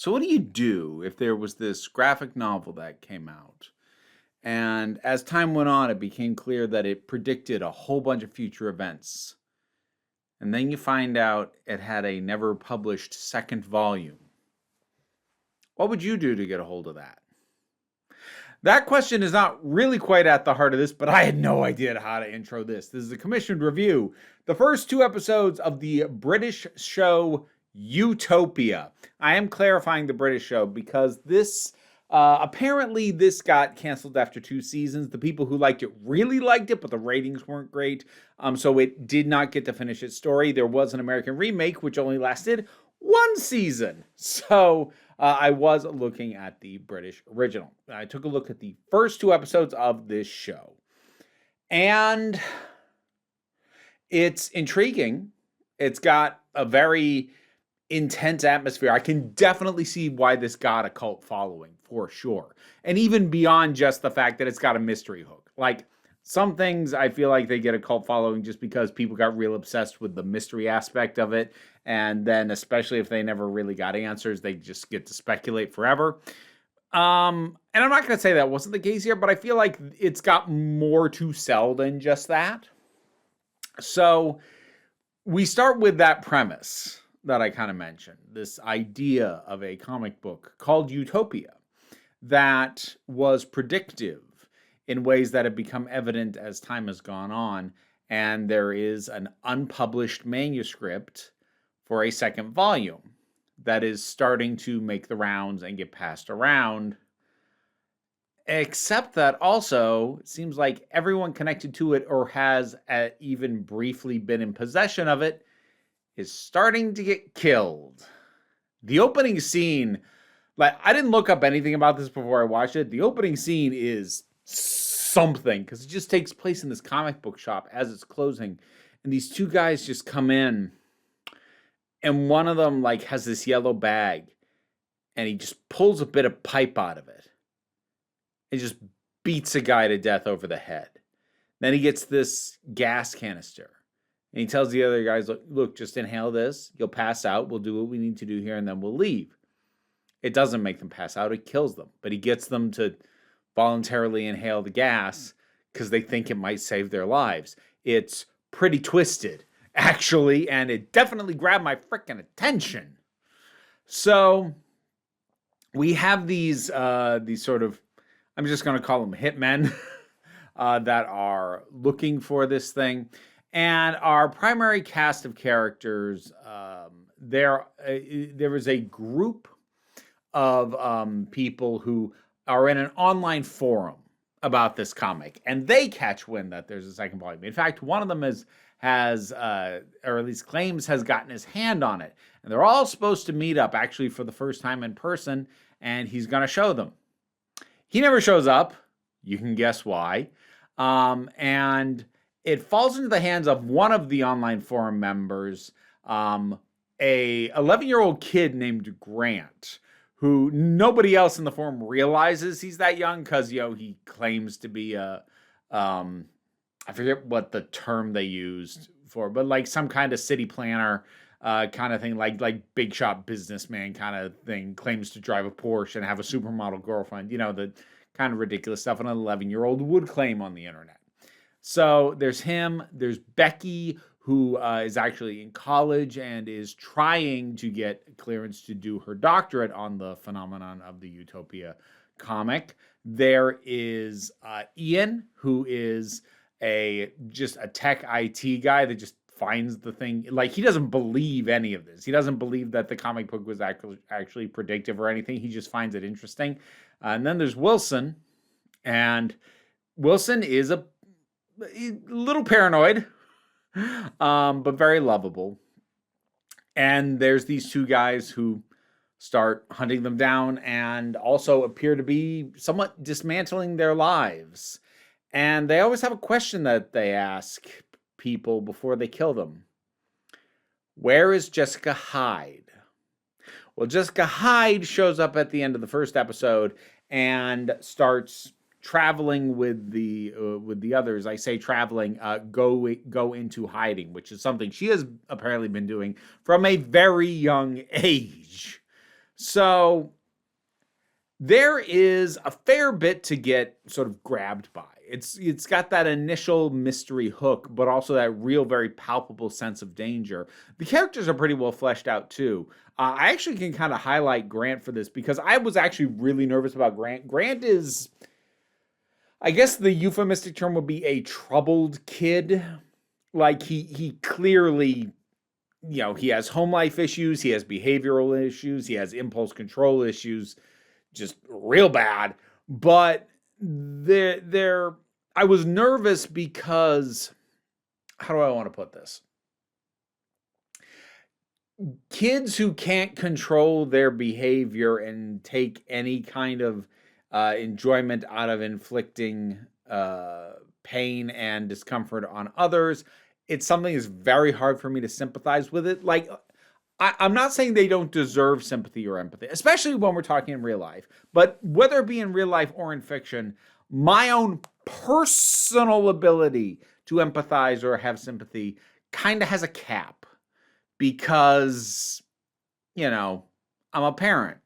So what do you do if there was this graphic novel that came out, and as time went on, it became clear that it predicted a whole bunch of future events, and then you find out it had a never published second volume? What would you do to get a hold of that? That question is not really quite at the heart of this, but I had no idea how to intro this. This is a commissioned review. The first two episodes of the British show Utopia. I am clarifying the British show because apparently this got canceled after 2 seasons. The people who liked it really liked it, but the ratings weren't great. So it did not get to finish its story. There was an American remake, which only lasted 1 season. So I was looking at the British original. I took a look at the first 2 episodes of this show. And it's intriguing. It's got a very intense atmosphere. I can definitely see why this got a cult following, for sure. And even beyond just the fact that it's got a mystery hook. Like, some things I feel like they get a cult following just because people got real obsessed with the mystery aspect of it. And then especially if they never really got answers, they just get to speculate forever. And I'm not going to say that wasn't the case here, but I feel like it's got more to sell than just that. So we start with that premise that I kind of mentioned, this idea of a comic book called Utopia that was predictive in ways that have become evident as time has gone on. And there is an unpublished manuscript for a second volume that is starting to make the rounds and get passed around. Except that also, it seems like everyone connected to it or has even briefly been in possession of it is starting to get killed. The opening scene, like, I didn't look up anything about this before I watched it. The opening scene is something because it just takes place in this comic book shop as it's closing, and these two guys just come in, and one of them like has this yellow bag, and he just pulls a bit of pipe out of it and just beats a guy to death over the head. Then he gets this gas canister, and he tells the other guys, look, just inhale this, you'll pass out, we'll do what we need to do here, and then we'll leave. It doesn't make them pass out, it kills them, but he gets them to voluntarily inhale the gas because they think it might save their lives. It's pretty twisted, actually, and it definitely grabbed my freaking attention. So we have these sort of, I'm just going to call them hitmen that are looking for this thing. And our primary cast of characters, there is a group of people who are in an online forum about this comic, and they catch wind that there's a second volume. In fact, one of them has or at least claims has gotten his hand on it, and they're all supposed to meet up actually for the first time in person, and he's going to show them. He never shows up. You can guess why. And it falls into the hands of one of the online forum members, a 11-year-old kid named Grant, who nobody else in the forum realizes he's that young because, he claims to be I forget what the term they used for, but like some kind of city planner kind of thing, like big shot businessman kind of thing, claims to drive a Porsche and have a supermodel girlfriend, the kind of ridiculous stuff an 11-year-old would claim on the internet. So there's him, there's Becky, who is actually in college and is trying to get clearance to do her doctorate on the phenomenon of the Utopia comic. There is Ian, who is just a tech IT guy that just finds the thing. Like, he doesn't believe any of this. He doesn't believe that the comic book was actually predictive or anything. He just finds it interesting. And then there's Wilson. And Wilson is a little paranoid, but very lovable. And there's these two guys who start hunting them down and also appear to be somewhat dismantling their lives. And they always have a question that they ask people before they kill them. Where is Jessica Hyde? Well, Jessica Hyde shows up at the end of the first episode and starts traveling with the others. I say traveling, go into hiding, which is something she has apparently been doing from a very young age. So there is a fair bit to get sort of grabbed by. It's got that initial mystery hook, but also that real, very palpable sense of danger. The characters are pretty well fleshed out too. I actually can kind of highlight Grant for this because I was actually really nervous about Grant. Grant is, I guess the euphemistic term would be a troubled kid. Like he clearly, he has home life issues, he has behavioral issues, he has impulse control issues, just real bad. But I was nervous because, how do I want to put this? Kids who can't control their behavior and take any kind of enjoyment out of inflicting pain and discomfort on others, it's something that's very hard for me to sympathize with it. Like, I'm not saying they don't deserve sympathy or empathy, especially when we're talking in real life. But whether it be in real life or in fiction, my own personal ability to empathize or have sympathy kind of has a cap because, I'm a parent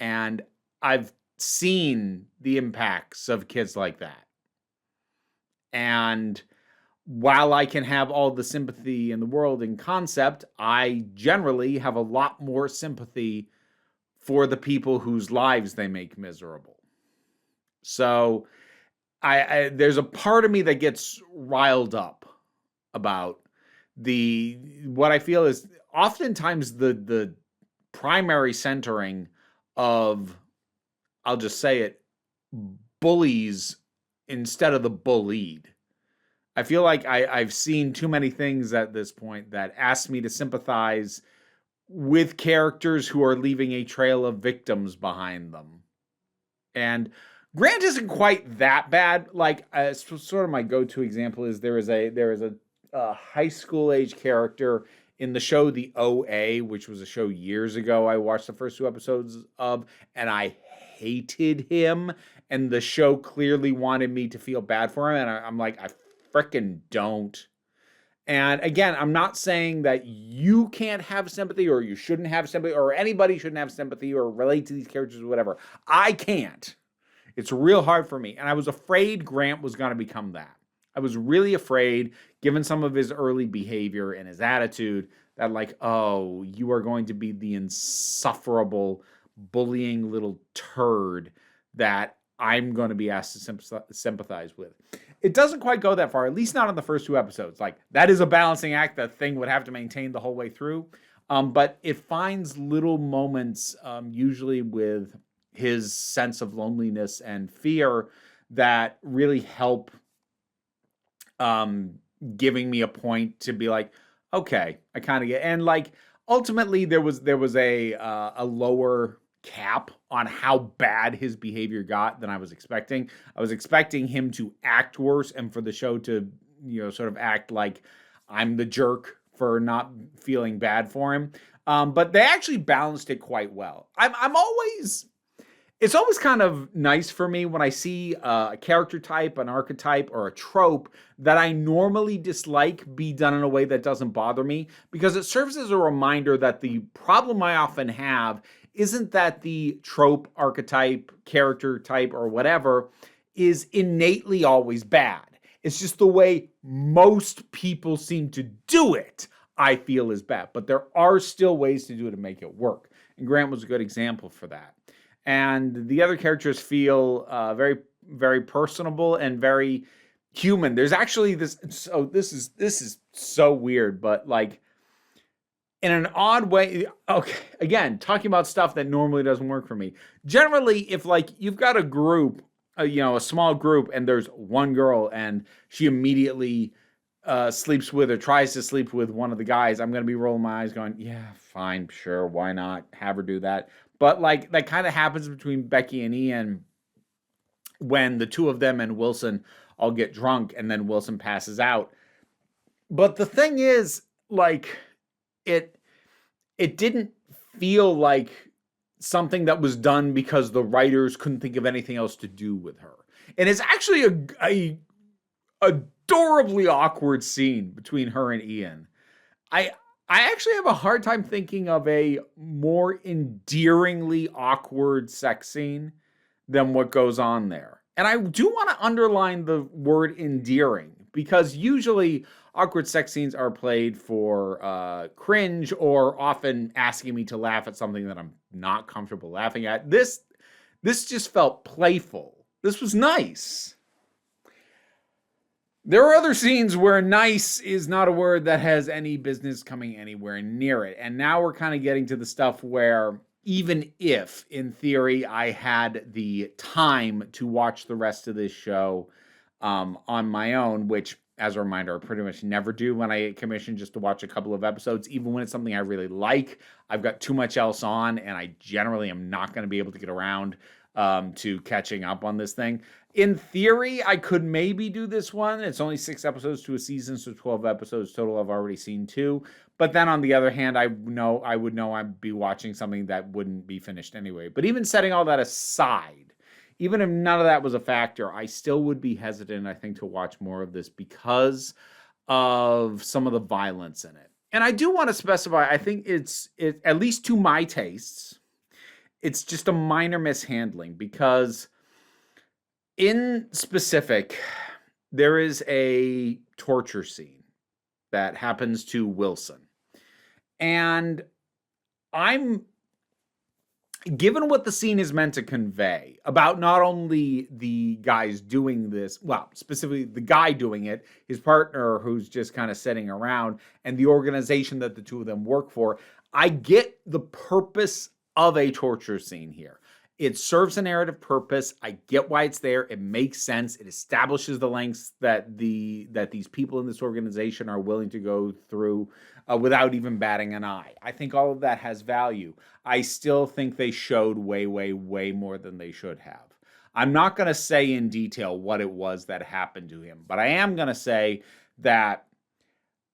and I've seen the impacts of kids like that. And while I can have all the sympathy in the world in concept, I generally have a lot more sympathy for the people whose lives they make miserable. So there's a part of me that gets riled up about what I feel is oftentimes the primary centering of, I'll just say it, bullies instead of the bullied. I feel like I've seen too many things at this point that ask me to sympathize with characters who are leaving a trail of victims behind them. And Grant isn't quite that bad. Like, sort of my go-to example is there is a high school age character in the show The OA, which was a show years ago I watched the first 2 episodes of, and I hated him. And the show clearly wanted me to feel bad for him. And I'm like, I frickin' don't. And again, I'm not saying that you can't have sympathy or you shouldn't have sympathy or anybody shouldn't have sympathy or relate to these characters or whatever. I can't. It's real hard for me. And I was afraid Grant was going to become that. I was really afraid, given some of his early behavior and his attitude, that like, oh, you are going to be the insufferable, bullying little turd that I'm going to be asked to sympathize with. It doesn't quite go that far, at least not in the first 2 episodes. Like, that is a balancing act that thing would have to maintain the whole way through. But it finds little moments, usually with his sense of loneliness and fear, that really help giving me a point to be like, okay, I kind of get. And like, ultimately, there was a lower cap on how bad his behavior got than I was expecting. I was expecting him to act worse and for the show to, sort of act like I'm the jerk for not feeling bad for him. But they actually balanced it quite well. It's always kind of nice for me when I see a character type, an archetype, or a trope that I normally dislike be done in a way that doesn't bother me, because it serves as a reminder that the problem I often have isn't that the trope, archetype, character type, or whatever is innately always bad. It's just the way most people seem to do it, I feel, is bad. But there are still ways to do it to make it work. And Grant was a good example for that. And the other characters feel very, very personable and very human. There's actually this. So this is so weird, but like, in an odd way. Okay, again, talking about stuff that normally doesn't work for me. Generally, if like you've got a group, a small group, and there's one girl and she immediately sleeps with or tries to sleep with one of the guys, I'm going to be rolling my eyes going, yeah, fine, sure, why not? Have her do that. But like, that kind of happens between Becky and Ian when the two of them and Wilson all get drunk and then Wilson passes out. But the thing is, like, it didn't feel like something that was done because the writers couldn't think of anything else to do with her. And it's actually a adorably awkward scene between her and Ian. I actually have a hard time thinking of a more endearingly awkward sex scene than what goes on there. And I do want to underline the word endearing because usually awkward sex scenes are played for cringe or often asking me to laugh at something that I'm not comfortable laughing at. This just felt playful. This was nice. There are other scenes where nice is not a word that has any business coming anywhere near it. And now we're kind of getting to the stuff where even if, in theory, I had the time to watch the rest of this show on my own, which, as a reminder, I pretty much never do when I get commissioned just to watch a couple of episodes, even when it's something I really like. I've got too much else on, and I generally am not going to be able to get around to catching up on this thing. In theory, I could maybe do this one. It's only 6 episodes to a season, so 12 episodes total. I've already seen 2. But then on the other hand, I would know I'd be watching something that wouldn't be finished anyway. But even setting all that aside, even if none of that was a factor, I still would be hesitant, I think, to watch more of this because of some of the violence in it. And I do want to specify, I think it's at least to my tastes, it's just a minor mishandling because in specific, there is a torture scene that happens to Wilson. And I'm given what the scene is meant to convey about not only the guys doing this, well, specifically the guy doing it, his partner who's just kind of sitting around, and the organization that the two of them work for, I get the purpose of a torture scene here. It serves a narrative purpose. I get why it's there. It makes sense. It establishes the lengths that these people in this organization are willing to go through without even batting an eye. I think all of that has value. I still think they showed way, way, way more than they should have. I'm not going to say in detail what it was that happened to him, but I am going to say that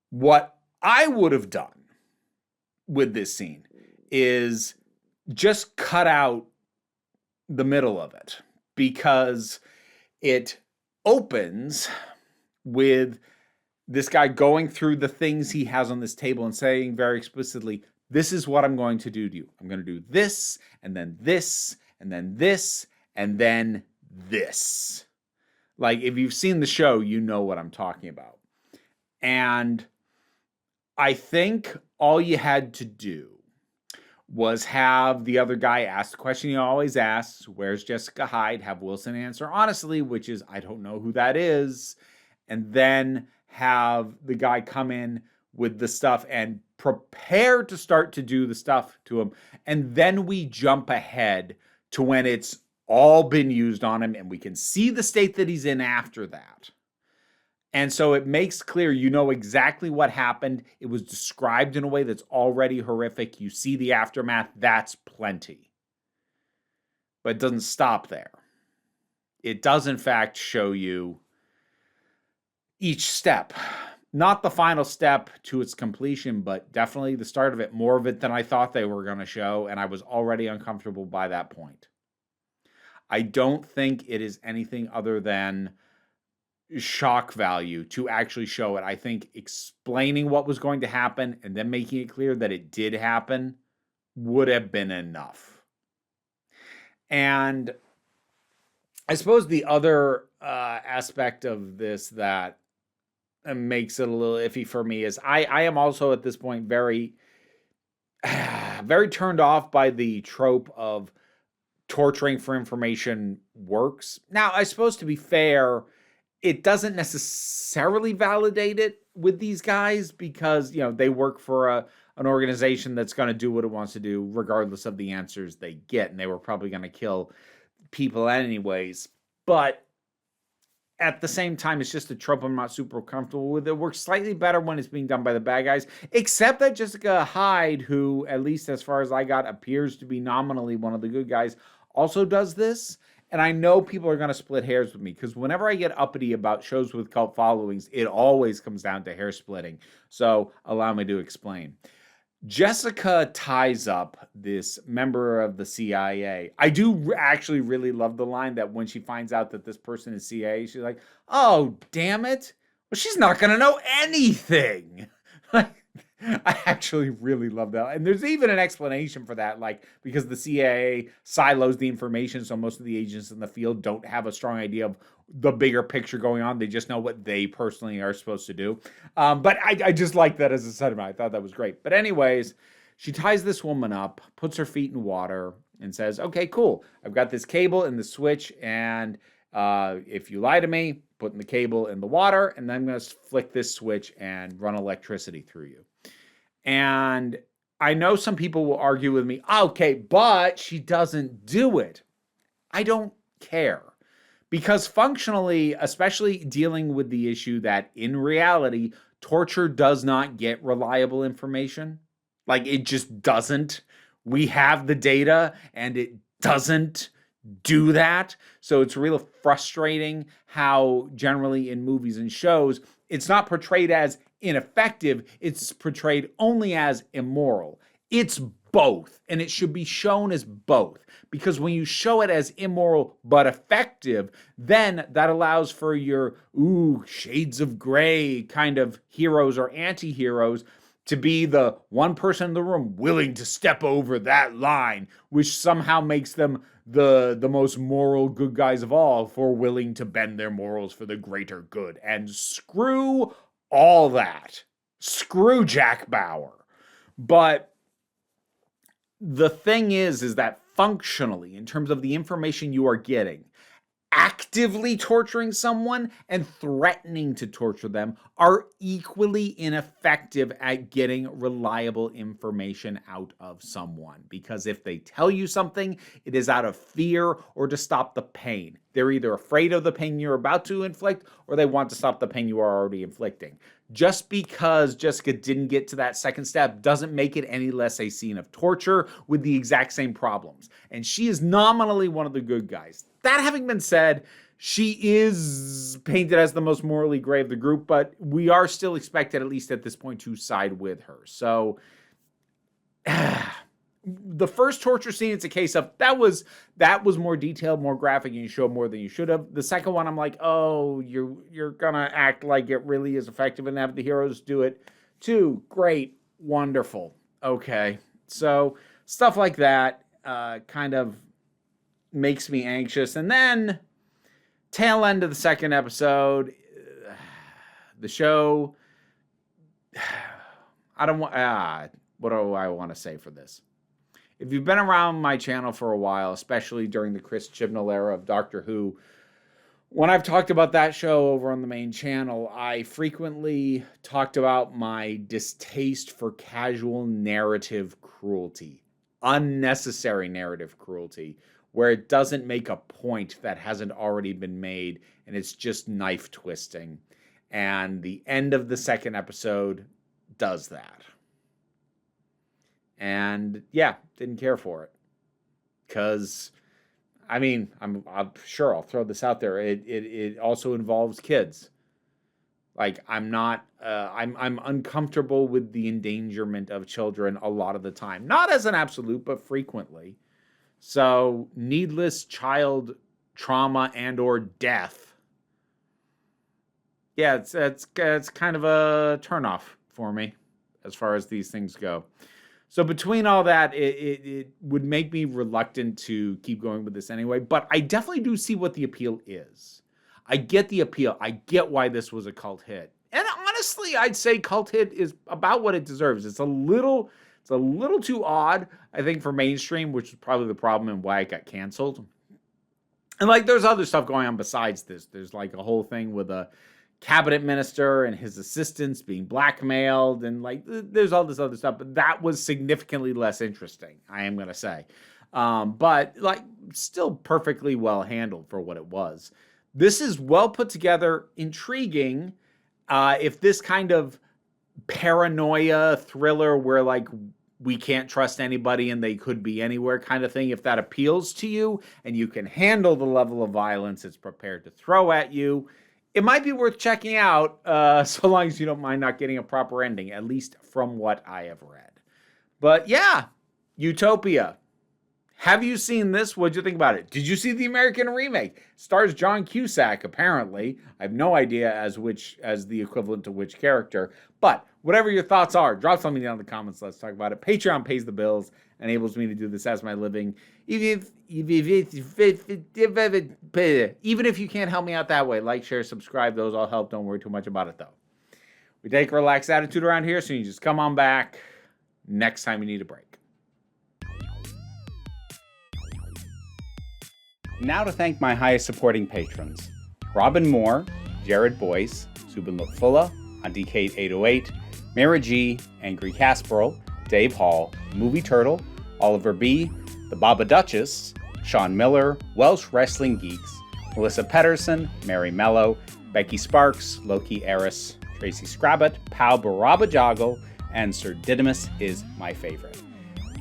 what I would have done with this scene is just cut out the middle of it, because it opens with this guy going through the things he has on this table and saying very explicitly, this is what I'm going to do to you. I'm going to do this, and then this, and then this, and then this. Like, if you've seen the show, you know what I'm talking about. And I think all you had to do was have the other guy ask the question he always asks, where's Jessica Hyde? Have Wilson answer honestly, which is, I don't know who that is. And then have the guy come in with the stuff and prepare to start to do the stuff to him. And then we jump ahead to when it's all been used on him and we can see the state that he's in after that. And so it makes clear, you know exactly what happened. It was described in a way that's already horrific. You see the aftermath. That's plenty. But it doesn't stop there. It does, in fact, show you each step. Not the final step to its completion, but definitely the start of it. More of it than I thought they were going to show, and I was already uncomfortable by that point. I don't think it is anything other than shock value to actually show it. I think explaining what was going to happen and then making it clear that it did happen would have been enough. And I suppose the other aspect of this that makes it a little iffy for me is I am also at this point very very turned off by the trope of torturing for information works. Now, I suppose to be fair, it doesn't necessarily validate it with these guys because, you know, they work for an organization that's going to do what it wants to do regardless of the answers they get. And they were probably going to kill people anyways. But at the same time, it's just a trope I'm not super comfortable with. It works slightly better when it's being done by the bad guys, except that Jessica Hyde, who, at least as far as I got, appears to be nominally one of the good guys, also does this. And I know people are going to split hairs with me because whenever I get uppity about shows with cult followings, it always comes down to hair splitting. So allow me to explain. Jessica ties up this member of the CIA. I do actually really love the line that when she finds out that this person is CIA, she's like, oh, damn it. Well, she's not going to know anything. Like, I actually really love that. And there's even an explanation for that, like because the CIA silos the information, so most of the agents in the field don't have a strong idea of the bigger picture going on. They just know what they personally are supposed to do. But I just like that as a sentiment. I thought that was great. But anyways, she ties this woman up, puts her feet in water, and says, okay, cool. I've got this cable and the switch, and if you lie to me, putting the cable in the water, and then I'm going to flick this switch and run electricity through you. And I know some people will argue with me, okay, but she doesn't do it. I don't care. Because functionally, especially dealing with the issue that in reality, torture does not get reliable information. Like it just doesn't. We have the data and it doesn't do that. So it's real frustrating how generally in movies and shows, it's not portrayed as ineffective. It's portrayed only as immoral. It's both, and it should be shown as both. Because when you show it as immoral but effective, then that allows for your, shades of gray kind of heroes or anti-heroes to be the one person in the room willing to step over that line, which somehow makes them the most moral good guys of all for willing to bend their morals for the greater good. And screw all that. Screw Jack Bauer. But the thing is that functionally, in terms of the information you are getting, actively torturing someone and threatening to torture them are equally ineffective at getting reliable information out of someone. Because if they tell you something, it is out of fear or to stop the pain. They're either afraid of the pain you're about to inflict or they want to stop the pain you are already inflicting. Just because Jessica didn't get to that second step doesn't make it any less a scene of torture with the exact same problems. And she is nominally one of the good guys. That having been said, she is painted as the most morally gray of the group, but we are still expected, at least at this point, to side with her. So the first torture scene, it's a case of that was more detailed, more graphic, and you show more than you should have. The second one, I'm like, oh, you're gonna act like it really is effective and have the heroes do it too. Great, wonderful. Okay, so stuff like that kind of makes me anxious. And then tail end of the second episode, the show. I don't want. What do I want to say for this? If you've been around my channel for a while, especially during the Chris Chibnall era of Doctor Who, when I've talked about that show over on the main channel, I frequently talked about my distaste for casual narrative cruelty, unnecessary narrative cruelty, where it doesn't make a point that hasn't already been made, and it's just knife twisting. And the end of the second episode does that. And yeah, didn't care for it. Because, I mean, I'm sure I'll throw this out there. It also involves kids. Like, I'm uncomfortable with the endangerment of children a lot of the time. Not as an absolute, but frequently. So, needless child trauma and or death. Yeah, it's kind of a turnoff for me as far as these things go. So between all that, it would make me reluctant to keep going with this anyway. But I definitely do see what the appeal is. I get the appeal. I get why this was a cult hit. And honestly, I'd say cult hit is about what it deserves. It's a little too odd, I think, for mainstream, which is probably the problem and why it got canceled. And like, there's other stuff going on besides this. There's like a whole thing with a cabinet minister and his assistants being blackmailed, and like there's all this other stuff, but that was significantly less interesting, I am going to say. But like still perfectly well handled for what it was. This is well put together, intriguing. If this kind of paranoia thriller where like we can't trust anybody and they could be anywhere kind of thing, if that appeals to you and you can handle the level of violence it's prepared to throw at you, it might be worth checking out, so long as you don't mind not getting a proper ending, at least from what I have read. But yeah, Utopia. Have you seen this? What'd you think about it? Did you see the American remake? Stars John Cusack, apparently. I have no idea as the equivalent to which character. But Whatever your thoughts are, drop something down in the comments. Let's talk about it. Patreon pays the bills, enables me to do this as my living. Even if you can't help me out that way, like, share, subscribe. Those all help. Don't worry too much about it, though. We take a relaxed attitude around here, so you just come on back next time you need a break. Now to thank my highest supporting patrons: Robin Moore, Jared Boyce, Subin Lutfulla, Andicate 808, Mara G, Angry Casperl, Dave Hall, Movie Turtle, Oliver B, The Baba Duchess, Sean Miller, Welsh Wrestling Geeks, Melissa Pedersen, Mary Mello, Becky Sparks, Loki Eris, Tracy Scrabbit, Pau Baraba Joggle, and Sir Didymus is my favorite.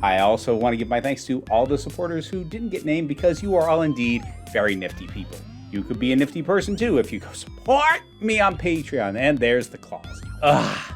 I also want to give my thanks to all the supporters who didn't get named, because you are all indeed very nifty people. You could be a nifty person too if you go support me on Patreon, and there's the clause. Ugh.